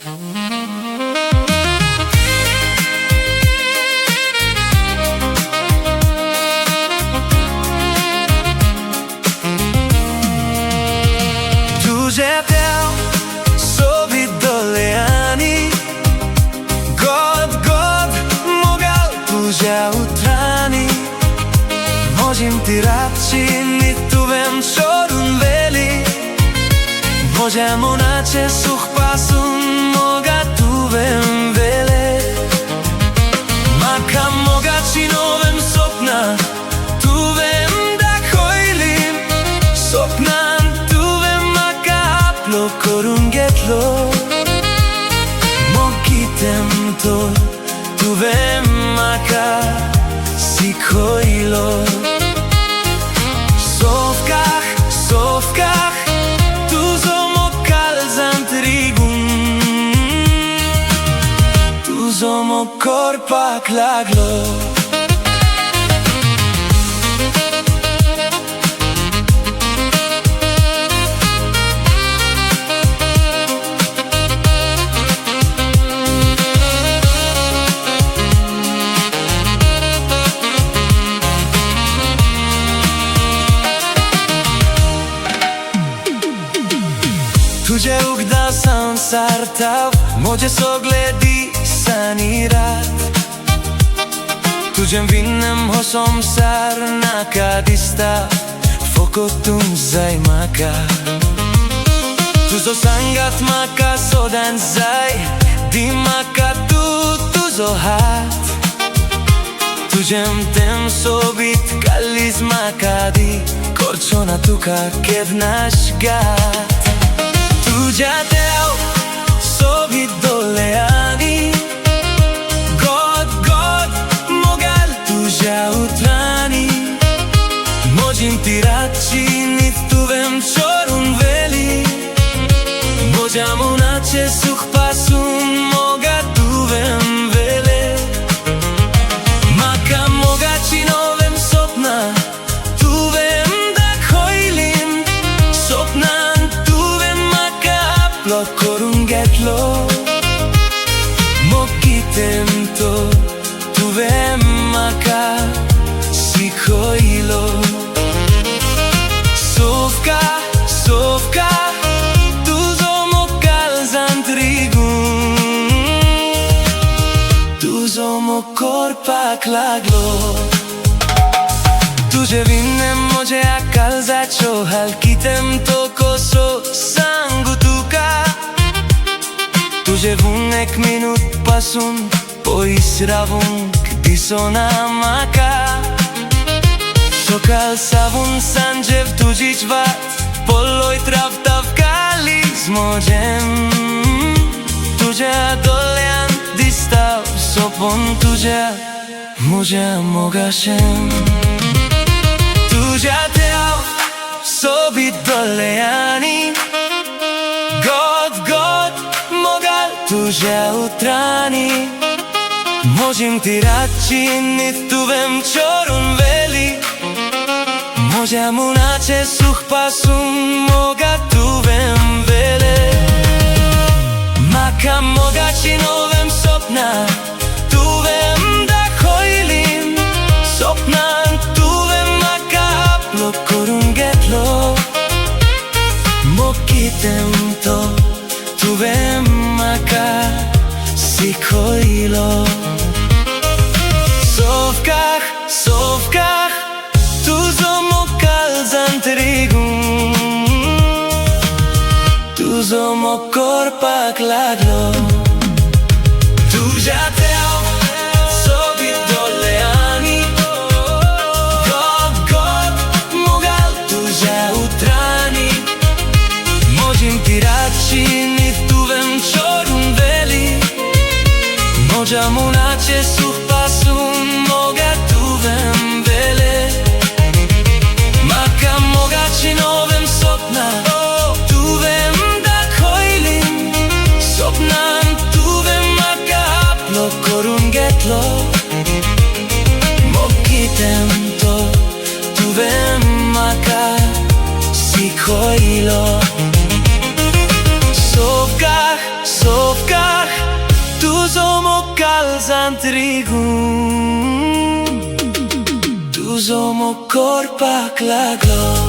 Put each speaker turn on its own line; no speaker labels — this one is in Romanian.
Tuđetel sobi dolejani, god mogel tuđa utrani. Можем ти рачи, ниту вем чорун вели. Можемо наче сух пасун, мога ту вем веле. Мака мога чиновем сопна, ту вем да хойлим. Сопнан ту вем мака апло корунгетло. Могитем то, ту вем мака си хойло. Sofkach, tu zomo kalzant rigun, tu zomo korpak laglo. Tuđe ugda sam sartav, mođe sogledi sanirat. Tuđem vinem hosom sar nakadista, fokotun zaj maka. Tuzo sangat maka sodan zaj, di maka tuzo hat. Tuđem tem sobit kaliz makadi, korčona tuka kevnaš gat. Tuđetel sobi dolejani, god mogel tuđa utrani. Možem ti rači, nittu vem čorun veli. Možemo nače suh pasun, moga tu vem vele. Maka moga činovem sopna, tu vem da hojlim. Sopnan lo korungetlo. Mogitem to, tu vem maka si hoilo. Sofka, tu zomo kalzant rigun, tu zomo korpak laglo. Tuđe vinem mođe a kalzačo, halkitem to koso sangu tuka. Tuđe vunek minut pasun, po isravun kdisona maka. Sokal savun sanđev tuđić vat, poloj travtav kaliz mođem. Tuđe dolejan distav, sopon tuđe mođe mogašem. Tuđetel sobi dolejani, god mogel tuđa utrani. Možem ti rači, nittu vem čorun veli. Možemo nače suh pasun, moga tu vem vele. Maka moga činovem sopna, tu vem da hojlim. Sopnan tu vem maka aplo korungetlo. Mogitem to, tu vem maka si hoilo. Sofkach, tu zomo kalzant rigun, tu zomo korpak laglo. Tuđetel sobi dolejani, god mogel tuđa utrani. Možem ti rači, nittu vem čorun veli. Možemo nače suh pasun, moga tu vem vele. Maka moga činovem sopna, tu vem da hojlim. Sopnan tu vem maka aplo korungetlo. Mogitem to, tu vem maka si hojilo. Sofkach, zantrigun, tu zomo korpak laglo.